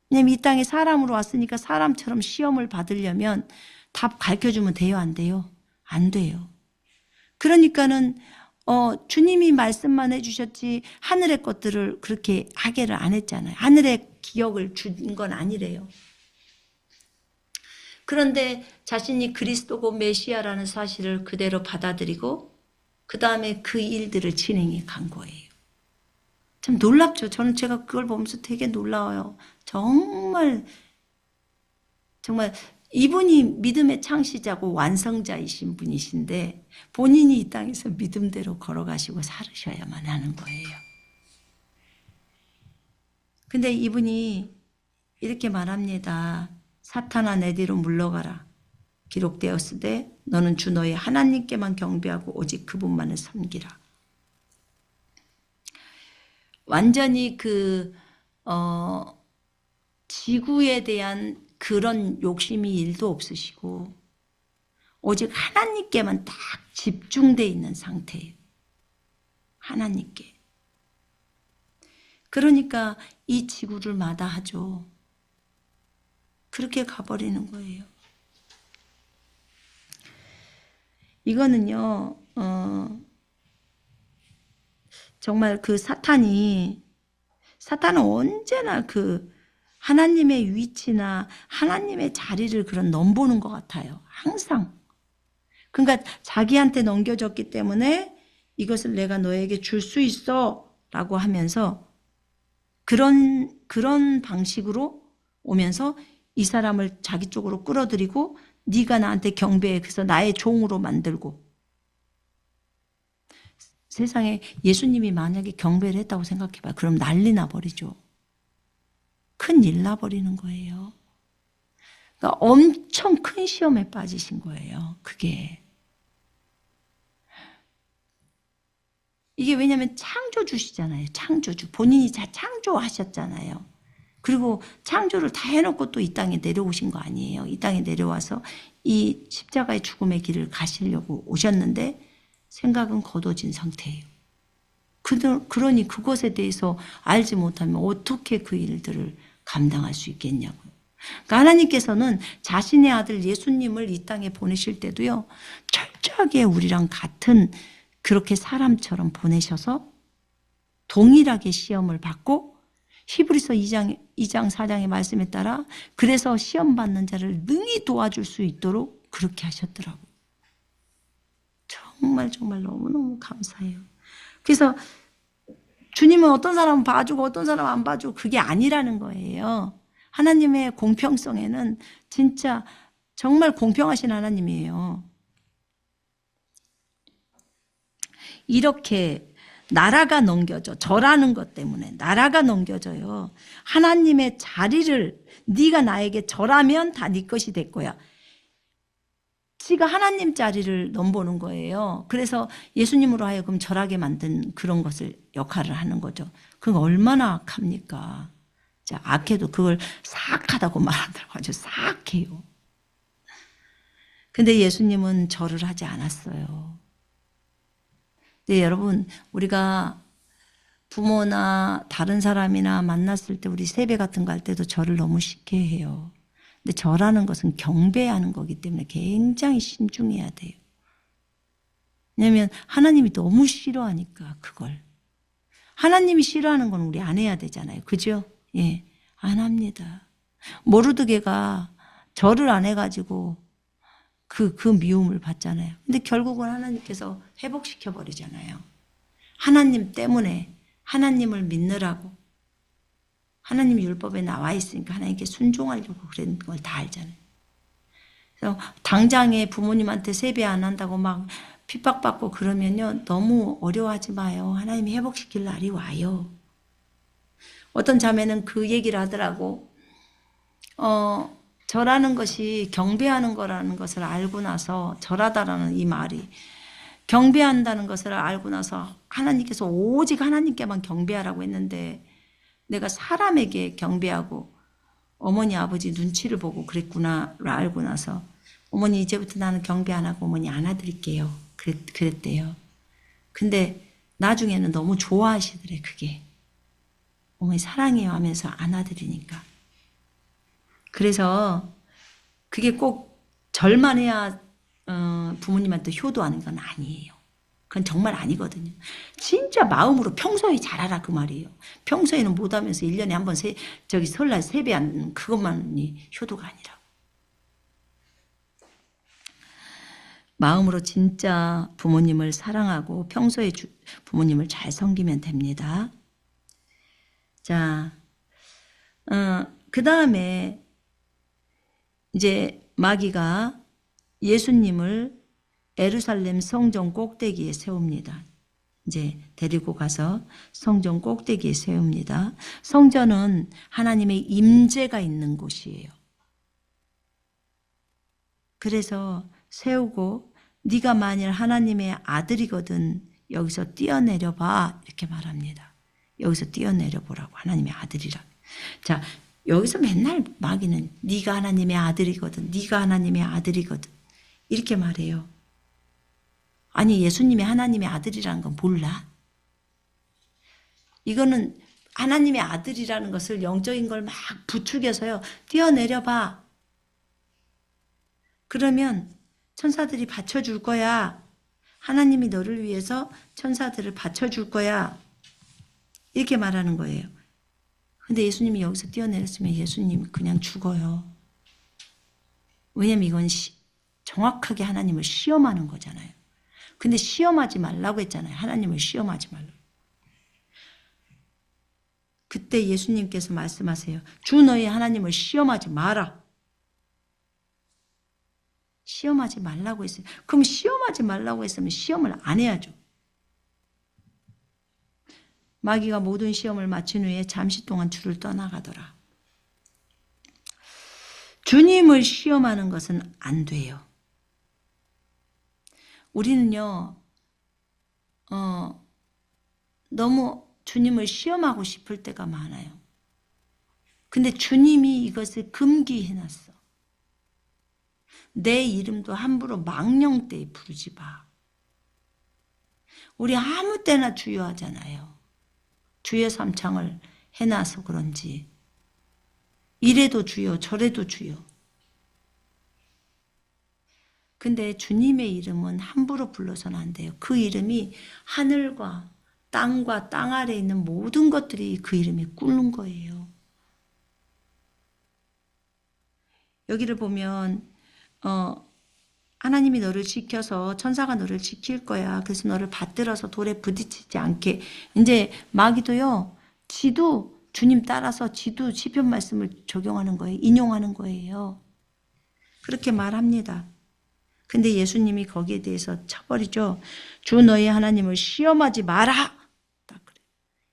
왜냐면 이 땅에 사람으로 왔으니까 사람처럼 시험을 받으려면 답 가르쳐주면 돼요? 안 돼요? 안 돼요. 그러니까는 주님이 말씀만 해주셨지 하늘의 것들을 그렇게 하게를 안 했잖아요. 하늘의 기억을 준 건 아니래요. 그런데 자신이 그리스도고 메시아라는 사실을 그대로 받아들이고 그 다음에 그 일들을 진행해 간 거예요. 참 놀랍죠. 저는 제가 그걸 보면서 되게 놀라워요. 정말 이분이 믿음의 창시자고 완성자이신 분이신데 본인이 이 땅에서 믿음대로 걸어가시고 살으셔야만 하는 거예요. 근데 이분이 이렇게 말합니다. 사탄아 내 뒤로 물러가라. 기록되었으되 너는 주 너의 하나님께만 경배하고 오직 그분만을 섬기라. 완전히 지구에 대한 그런 욕심이 일도 없으시고 오직 하나님께만 딱 집중되어 있는 상태예요. 하나님께. 그러니까 이 지구를 마다하죠. 그렇게 가버리는 거예요. 이거는요, 정말 사탄은 언제나 하나님의 위치나 하나님의 자리를 그런 넘보는 것 같아요. 항상. 그러니까 자기한테 넘겨졌기 때문에 이것을 내가 너에게 줄 수 있어 라고 하면서 그런 방식으로 오면서 이 사람을 자기 쪽으로 끌어들이고 네가 나한테 경배해. 그래서 나의 종으로 만들고. 세상에 예수님이 만약에 경배를 했다고 생각해봐. 그럼 난리 나버리죠. 큰일 나버리는 거예요. 그러니까 엄청 큰 시험에 빠지신 거예요. 그게. 이게 왜냐하면 창조주시잖아요. 창조주. 본인이 다 창조하셨잖아요. 그리고 창조를 다 해놓고 또 이 땅에 내려오신 거 아니에요. 이 땅에 내려와서 이 십자가의 죽음의 길을 가시려고 오셨는데 생각은 거둬진 상태예요. 그러니 그것에 대해서 알지 못하면 어떻게 그 일들을 감당할 수 있겠냐고요. 그러니까 하나님께서는 자신의 아들 예수님을 이 땅에 보내실 때도요. 철저하게 우리랑 같은 그렇게 사람처럼 보내셔서 동일하게 시험을 받고 히브리서 2장 4장의 말씀에 따라 그래서 시험 받는 자를 능히 도와줄 수 있도록 그렇게 하셨더라고요. 정말 너무너무 감사해요. 그래서 주님은 어떤 사람은 봐주고 어떤 사람은 안 봐주고 그게 아니라는 거예요. 하나님의 공평성에는 진짜 정말 공평하신 하나님이에요. 이렇게 나라가 넘겨져. 저라는 것 때문에 나라가 넘겨져요. 하나님의 자리를 네가 나에게 절하면 다 네 것이 될 거야. 지가 하나님 자리를 넘보는 거예요. 그래서 예수님으로 하여금 절하게 만든 그런 것을 역할을 하는 거죠. 그건 얼마나 악합니까? 자, 악해도 그걸 사악하다고 말한다고 아주 사악해요. 근데 예수님은 절을 하지 않았어요. 네, 여러분, 우리가 부모나 다른 사람이나 만났을 때 우리 세배 같은 거 할 때도 절을 너무 쉽게 해요. 근데 절하는 것은 경배하는 거기 때문에 굉장히 신중해야 돼요. 왜냐하면 하나님이 너무 싫어하니까 그걸. 하나님이 싫어하는 건 우리 안 해야 되잖아요. 그죠? 예, 안 합니다. 모르드게가 절을 안 해가지고 그 미움을 받잖아요. 근데 결국은 하나님께서 회복시켜 버리잖아요. 하나님 때문에 하나님을 믿느라고 하나님 율법에 나와 있으니까 하나님께 순종하려고 그런 걸 다 알잖아요. 그래서 당장에 부모님한테 세배 안 한다고 막 핍박받고 그러면요 너무 어려워하지 마요. 하나님이 회복시킬 날이 와요. 어떤 자매는 그 얘기를 하더라고. 절하는 것이 경배하는 거라는 것을 알고 나서 절하다라는 이 말이 경배한다는 것을 알고 나서 하나님께서 오직 하나님께만 경배하라고 했는데 내가 사람에게 경배하고 어머니 아버지 눈치를 보고 그랬구나를 알고 나서 어머니 이제부터 나는 경배 안 하고 어머니 안아드릴게요. 그랬대요. 근데 나중에는 너무 좋아하시더래 그게. 어머니 사랑해요 하면서 안아드리니까. 그래서 그게 꼭 절만 해야 부모님한테 효도하는 건 아니에요. 그건 정말 아니거든요. 진짜 마음으로 평소에 잘하라 그 말이에요. 평소에는 못하면서 1년에 한 번 설날 세배하는 그것만이 효도가 아니라고. 마음으로 진짜 부모님을 사랑하고 평소에 부모님을 잘 섬기면 됩니다. 자, 그 다음에 이제 마귀가 예수님을 예루살렘 성전 꼭대기에 세웁니다. 이제 데리고 가서 성전 꼭대기에 세웁니다. 성전은 하나님의 임재가 있는 곳이에요. 그래서 세우고 네가 만일 하나님의 아들이거든 여기서 뛰어내려 봐 이렇게 말합니다. 여기서 뛰어내려 보라고 하나님의 아들이라. 자, 여기서 맨날 마귀는 네가 하나님의 아들이거든. 네가 하나님의 아들이거든. 이렇게 말해요. 아니 예수님이 하나님의 아들이라는 건 몰라? 이거는 하나님의 아들이라는 것을 영적인 걸 막 부추겨서요. 뛰어내려 봐. 그러면 천사들이 받쳐줄 거야. 하나님이 너를 위해서 천사들을 받쳐줄 거야. 이렇게 말하는 거예요. 근데 예수님이 여기서 뛰어내렸으면 예수님이 그냥 죽어요. 왜냐면 이건 정확하게 하나님을 시험하는 거잖아요. 근데 시험하지 말라고 했잖아요. 하나님을 시험하지 말라고. 그때 예수님께서 말씀하세요. 주 너희 하나님을 시험하지 마라. 시험하지 말라고 했어요. 그럼 시험하지 말라고 했으면 시험을 안 해야죠. 마귀가 모든 시험을 마친 후에 잠시 동안 주를 떠나가더라. 주님을 시험하는 것은 안 돼요. 우리는요, 너무 주님을 시험하고 싶을 때가 많아요. 근데 주님이 이것을 금기해놨어. 내 이름도 함부로 망령되이 부르지 마. 우리 아무 때나 주여 하잖아요. 주여 삼창을 해놔서 그런지 이래도 주여 저래도 주여. 근데 주님의 이름은 함부로 불러서는 안 돼요. 그 이름이 하늘과 땅과 땅 아래에 있는 모든 것들이 그 이름이 꿇는 거예요. 여기를 보면 하나님이 너를 지켜서 천사가 너를 지킬 거야. 그래서 너를 받들어서 돌에 부딪히지 않게. 이제 마귀도요. 지도 주님 따라서 지도 시편 말씀을 적용하는 거예요. 인용하는 거예요. 그렇게 말합니다. 근데 예수님이 거기에 대해서 쳐버리죠. 주 너희 하나님을 시험하지 마라. 딱 그래.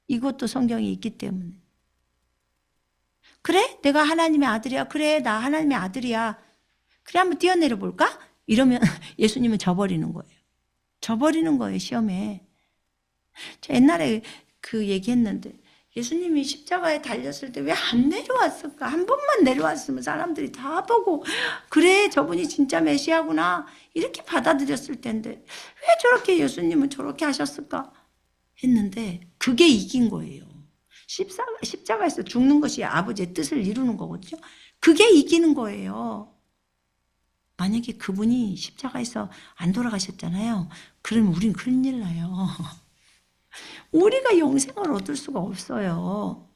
이것도 성경에 있기 때문에. 그래? 내가 하나님의 아들이야. 그래, 나 하나님의 아들이야. 그래, 한번 뛰어내려 볼까? 이러면 예수님은 져버리는 거예요. 져버리는 거예요, 시험에. 저 옛날에 그 얘기했는데 예수님이 십자가에 달렸을 때 왜 안 내려왔을까? 한 번만 내려왔으면 사람들이 다 보고 그래, 저분이 진짜 메시아구나 이렇게 받아들였을 텐데 왜 저렇게 예수님은 저렇게 하셨을까? 했는데 그게 이긴 거예요. 십자가에서 죽는 것이 아버지의 뜻을 이루는 거거든요. 그게 이기는 거예요. 만약에 그분이 십자가에서 안 돌아가셨잖아요. 그러면 우린 큰일 나요. 우리가 영생을 얻을 수가 없어요.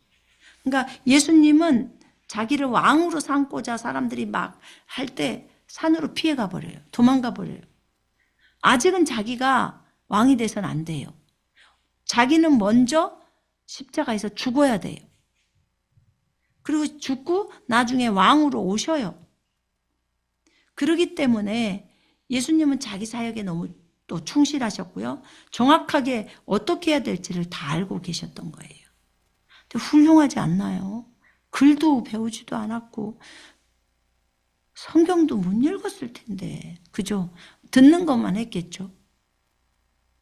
그러니까 예수님은 자기를 왕으로 삼고자 사람들이 막 할 때 산으로 피해가 버려요. 도망가 버려요. 아직은 자기가 왕이 돼서는 안 돼요. 자기는 먼저 십자가에서 죽어야 돼요. 그리고 죽고 나중에 왕으로 오셔요. 그렇기 때문에 예수님은 자기 사역에 너무 또 충실하셨고요. 정확하게 어떻게 해야 될지를 다 알고 계셨던 거예요. 근데 훌륭하지 않나요? 글도 배우지도 않았고 성경도 못 읽었을 텐데 그죠? 듣는 것만 했겠죠.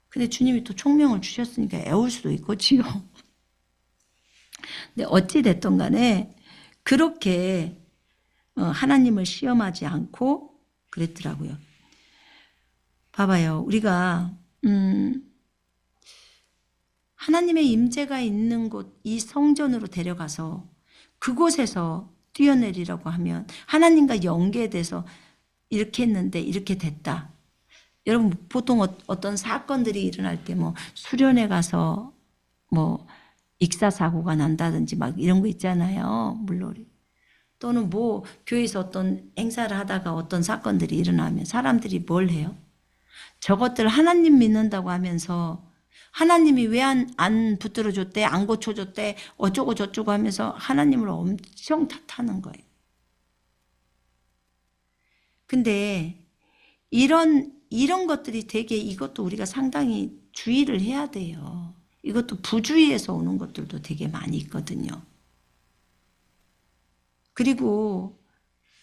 근데 주님이 또 총명을 주셨으니까 애울 수도 있겠지요. 근데 어찌 됐든 간에 그렇게 하나님을 시험하지 않고 그랬더라고요. 봐봐요. 우리가 하나님의 임재가 있는 곳, 이 성전으로 데려가서 그곳에서 뛰어내리라고 하면 하나님과 연계돼서 이렇게 했는데 이렇게 됐다. 여러분 보통 어떤 사건들이 일어날 때 뭐 수련회 가서 뭐 익사사고가 난다든지 막 이런 거 있잖아요. 물놀이. 또는 뭐 교회에서 어떤 행사를 하다가 어떤 사건들이 일어나면 사람들이 뭘 해요? 저것들 하나님 믿는다고 하면서 하나님이 왜 안 붙들어줬대? 안 고쳐줬대? 어쩌고 저쩌고 하면서 하나님을 엄청 탓하는 거예요. 근데 이런 것들이 되게 이것도 우리가 상당히 주의를 해야 돼요. 이것도 부주의에서 오는 것들도 되게 많이 있거든요. 그리고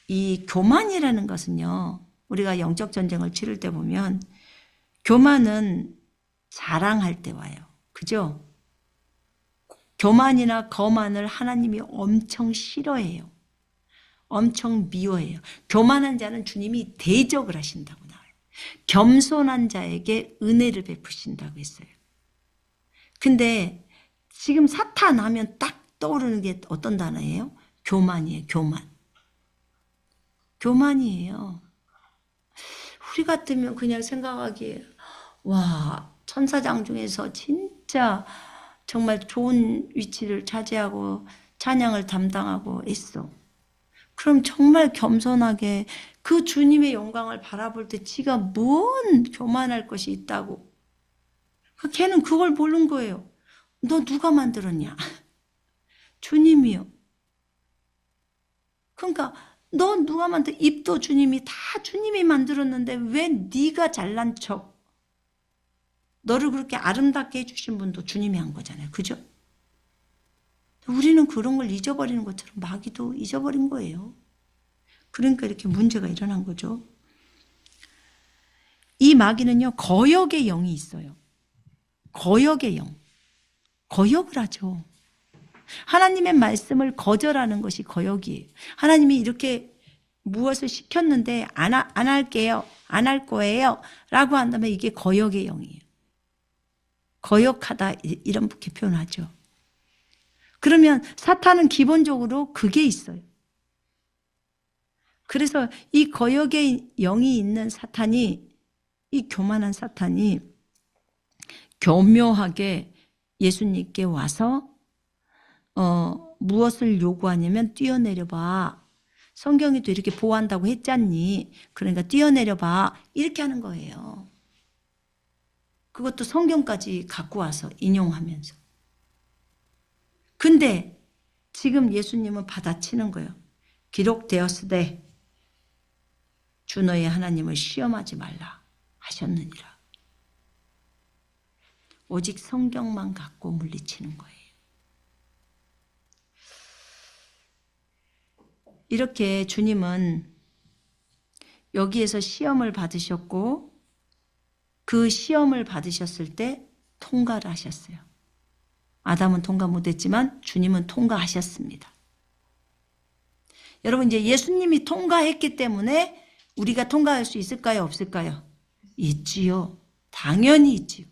이 교만이라는 것은요. 우리가 영적 전쟁을 치를 때 보면 교만은 자랑할 때 와요. 그죠? 교만이나 거만을 하나님이 엄청 싫어해요. 엄청 미워해요. 교만한 자는 주님이 대적을 하신다고 나와요. 겸손한 자에게 은혜를 베푸신다고 했어요. 근데 지금 사탄 하면 딱 떠오르는 게 어떤 단어예요? 교만이에요. 교만. 교만이에요. 우리 같으면 그냥 생각하기에 와, 천사장 중에서 진짜 정말 좋은 위치를 차지하고 찬양을 담당하고 있어. 그럼 정말 겸손하게 그 주님의 영광을 바라볼 때 지가 뭔 교만할 것이 있다고. 걔는 그걸 모르는 거예요. 너 누가 만들었냐? 주님이요. 그러니까 너 누가 만든 입도 주님이 다 주님이 만들었는데 왜 네가 잘난 척? 너를 그렇게 아름답게 해주신 분도 주님이 한 거잖아요. 그죠? 우리는 그런 걸 잊어버리는 것처럼 마귀도 잊어버린 거예요. 그러니까 이렇게 문제가 일어난 거죠. 이 마귀는요, 거역의 영이 있어요. 거역의 영. 거역을 하죠. 하나님의 말씀을 거절하는 것이 거역이에요. 하나님이 이렇게 무엇을 시켰는데 안 할게요. 안 할 거예요. 라고 한다면 이게 거역의 영이에요. 거역하다 이렇게 표현하죠. 그러면 사탄은 기본적으로 그게 있어요. 그래서 이 거역의 영이 있는 사탄이, 이 교만한 사탄이 교묘하게 예수님께 와서 무엇을 요구하냐면 뛰어내려 봐. 성경에도 이렇게 보호한다고 했잖니. 그러니까 뛰어내려 봐. 이렇게 하는 거예요. 그것도 성경까지 갖고 와서 인용하면서. 근데 지금 예수님은 받아치는 거예요. 기록되었으되 주 너의 하나님을 시험하지 말라 하셨느니라. 오직 성경만 갖고 물리치는 거예요. 이렇게 주님은 여기에서 시험을 받으셨고 그 시험을 받으셨을 때 통과를 하셨어요. 아담은 통과 못했지만 주님은 통과하셨습니다. 여러분 이제 예수님이 통과했기 때문에 우리가 통과할 수 있을까요? 없을까요? 있지요. 당연히 있지요.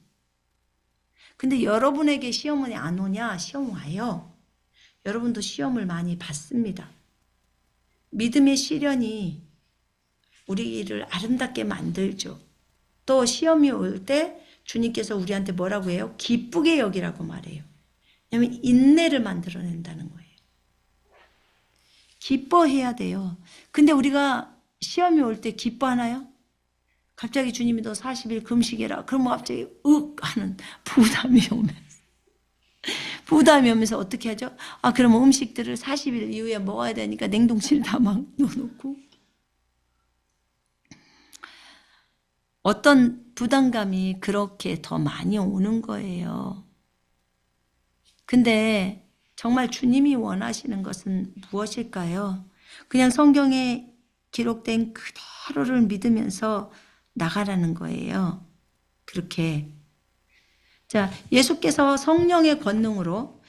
근데 여러분에게 시험은 안 오냐? 시험 와요. 여러분도 시험을 많이 받습니다. 믿음의 시련이 우리를 아름답게 만들죠. 또 시험이 올 때 주님께서 우리한테 뭐라고 해요? 기쁘게 여기라고 말해요. 왜냐하면 인내를 만들어낸다는 거예요. 기뻐해야 돼요. 근데 우리가 시험이 올 때 기뻐하나요? 갑자기 주님이 너 40일 금식해라. 그러면 갑자기 하는 부담이 오면서 어떻게 하죠? 그러면 음식들을 40일 이후에 먹어야 되니까 냉동실 다 막 넣어놓고 어떤 부담감이 그렇게 더 많이 오는 거예요. 근데 정말 주님이 원하시는 것은 무엇일까요? 그냥 성경에 기록된 그대로를 믿으면서 나가라는 거예요. 그렇게. 자, 예수께서 성령의 권능으로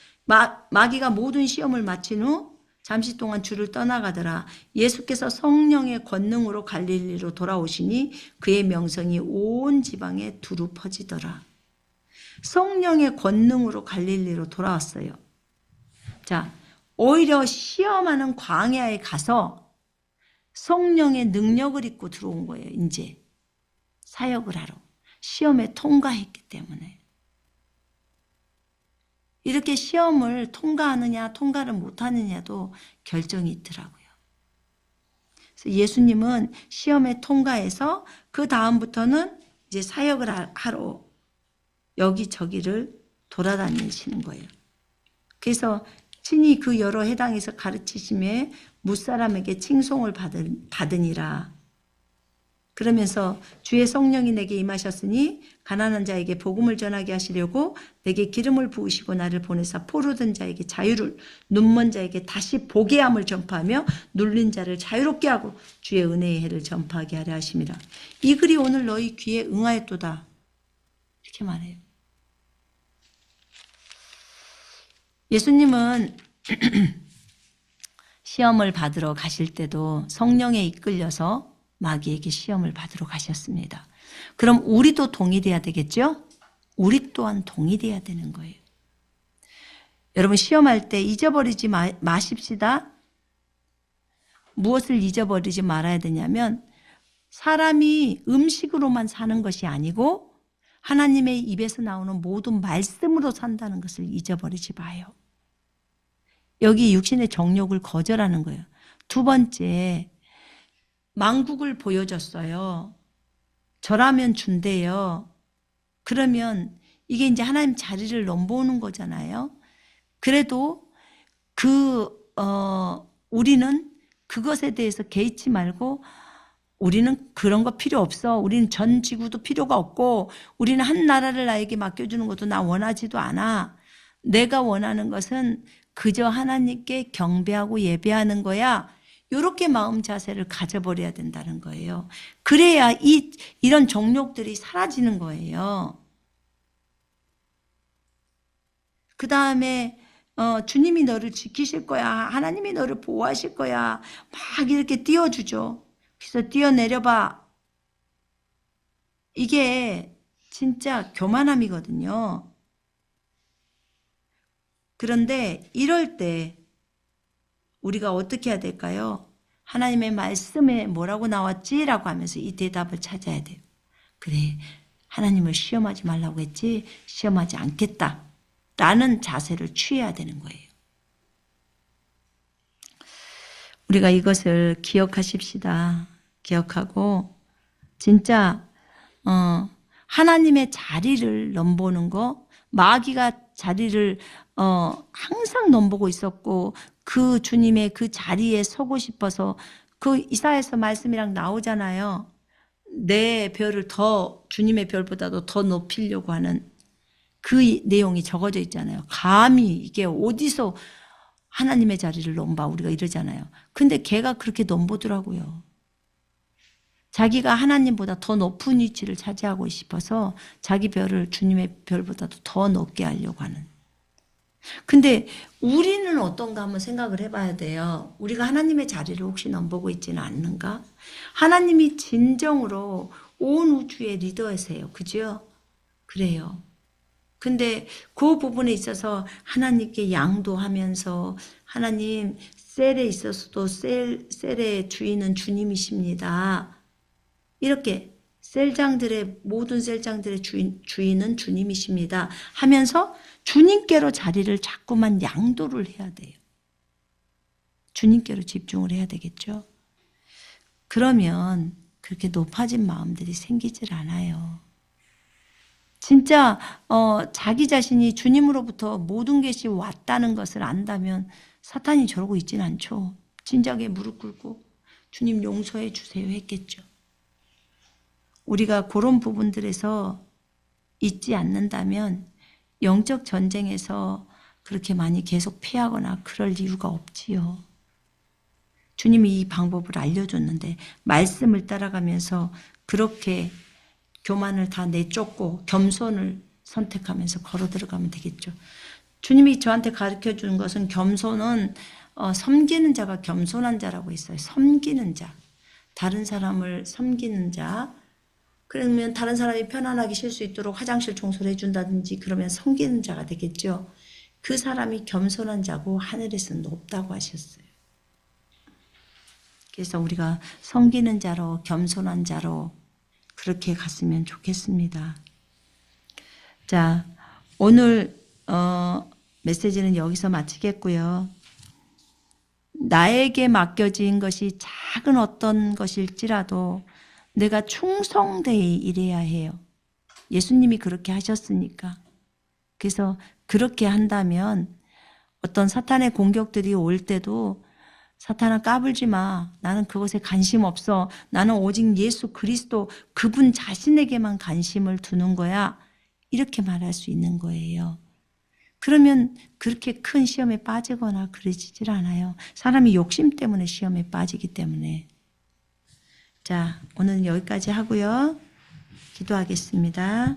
마귀가 모든 시험을 마친 후 잠시 동안 주를 떠나가더라. 예수께서 성령의 권능으로 갈릴리로 돌아오시니 그의 명성이 온 지방에 두루 퍼지더라. 성령의 권능으로 갈릴리로 돌아왔어요. 자, 오히려 시험하는 광야에 가서 성령의 능력을 입고 들어온 거예요. 이제 사역을 하러. 시험에 통과했기 때문에. 이렇게 시험을 통과하느냐 통과를 못하느냐도 결정이 있더라고요. 그래서 예수님은 시험에 통과해서 그 다음부터는 이제 사역을 하러 여기저기를 돌아다니시는 거예요. 그래서 친히 그 여러 해당에서 가르치심에 무사람에게 칭송을 받으니라. 그러면서 주의 성령이 내게 임하셨으니 가난한 자에게 복음을 전하게 하시려고 내게 기름을 부으시고 나를 보내사 포로된 자에게 자유를, 눈먼 자에게 다시 보게 함을 전파하며 눌린 자를 자유롭게 하고 주의 은혜의 해를 전파하게 하려 하심이라. 이 글이 오늘 너희 귀에 응하였도다. 이렇게 말해요. 예수님은 시험을 받으러 가실 때도 성령에 이끌려서 마귀에게 시험을 받으러 가셨습니다. 그럼 우리도 동의돼야 되겠죠? 우리 또한 동의돼야 되는 거예요. 여러분 시험할 때 잊어버리지 마십시다. 무엇을 잊어버리지 말아야 되냐면 사람이 음식으로만 사는 것이 아니고 하나님의 입에서 나오는 모든 말씀으로 산다는 것을 잊어버리지 마요. 여기 육신의 정욕을 거절하는 거예요. 두 번째, 망국을 보여줬어요. 저라면 준대요. 그러면 이게 이제 하나님 자리를 넘보는 거잖아요. 그래도 우리는 그것에 대해서 개의치 말고 우리는 그런 거 필요 없어. 우리는 전 지구도 필요가 없고 우리는 한 나라를 나에게 맡겨주는 것도 나 원하지도 않아. 내가 원하는 것은 그저 하나님께 경배하고 예배하는 거야. 이렇게 마음 자세를 가져버려야 된다는 거예요. 그래야 이런 정욕들이 사라지는 거예요. 그 다음에 주님이 너를 지키실 거야. 하나님이 너를 보호하실 거야. 막 이렇게 띄워주죠. 그래서 뛰어내려봐. 이게 진짜 교만함이거든요. 그런데 이럴 때 우리가 어떻게 해야 될까요? 하나님의 말씀에 뭐라고 나왔지? 라고 하면서 이 대답을 찾아야 돼요. 그래, 하나님을 시험하지 말라고 했지? 시험하지 않겠다. 라는 자세를 취해야 되는 거예요. 우리가 이것을 기억하십시다. 기억하고 진짜 하나님의 자리를 넘보는 거, 마귀가 자리를 항상 넘보고 있었고 그 주님의 그 자리에 서고 싶어서 그 이사야서 말씀이랑 나오잖아요. 내 별을 더 주님의 별보다도 더 높이려고 하는 그 내용이 적어져 있잖아요. 감히 이게 어디서 하나님의 자리를 넘봐 우리가 이러잖아요. 근데 걔가 그렇게 넘보더라고요. 자기가 하나님보다 더 높은 위치를 차지하고 싶어서 자기 별을 주님의 별보다도 더 높게 하려고 하는. 근데 우리는 어떤가 한번 생각을 해봐야 돼요. 우리가 하나님의 자리를 혹시 넘보고 있지는 않는가? 하나님이 진정으로 온 우주의 리더이세요. 그죠? 그래요. 근데 그 부분에 있어서 하나님께 양도하면서 하나님 셀에 있어서도 셀의 주인은 주님이십니다. 이렇게 모든 셀장들의 주인은 주님이십니다 하면서 주님께로 자리를 자꾸만 양도를 해야 돼요. 주님께로 집중을 해야 되겠죠. 그러면 그렇게 높아진 마음들이 생기질 않아요. 진짜 자기 자신이 주님으로부터 모든 것이 왔다는 것을 안다면 사탄이 저러고 있진 않죠. 진작에 무릎 꿇고 주님 용서해 주세요 했겠죠. 우리가 그런 부분들에서 잊지 않는다면 영적 전쟁에서 그렇게 많이 계속 피하거나 그럴 이유가 없지요. 주님이 이 방법을 알려줬는데 말씀을 따라가면서 그렇게 교만을 다 내쫓고 겸손을 선택하면서 걸어 들어가면 되겠죠. 주님이 저한테 가르쳐 준 것은 겸손은 섬기는 자가 겸손한 자라고 했어요. 섬기는 자. 다른 사람을 섬기는 자. 그러면 다른 사람이 편안하게 쉴 수 있도록 화장실 청소를 해준다든지 그러면 섬기는 자가 되겠죠. 그 사람이 겸손한 자고 하늘에서 높다고 하셨어요. 그래서 우리가 섬기는 자로 겸손한 자로 그렇게 갔으면 좋겠습니다. 자, 오늘 메시지는 여기서 마치겠고요. 나에게 맡겨진 것이 작은 어떤 것일지라도 내가 충성되어 일해야 해요. 예수님이 그렇게 하셨으니까. 그래서 그렇게 한다면 어떤 사탄의 공격들이 올 때도 사탄아 까불지 마. 나는 그것에 관심 없어. 나는 오직 예수 그리스도 그분 자신에게만 관심을 두는 거야. 이렇게 말할 수 있는 거예요. 그러면 그렇게 큰 시험에 빠지거나 그러지질 않아요. 사람이 욕심 때문에 시험에 빠지기 때문에. 자, 오늘은 여기까지 하고요. 기도하겠습니다.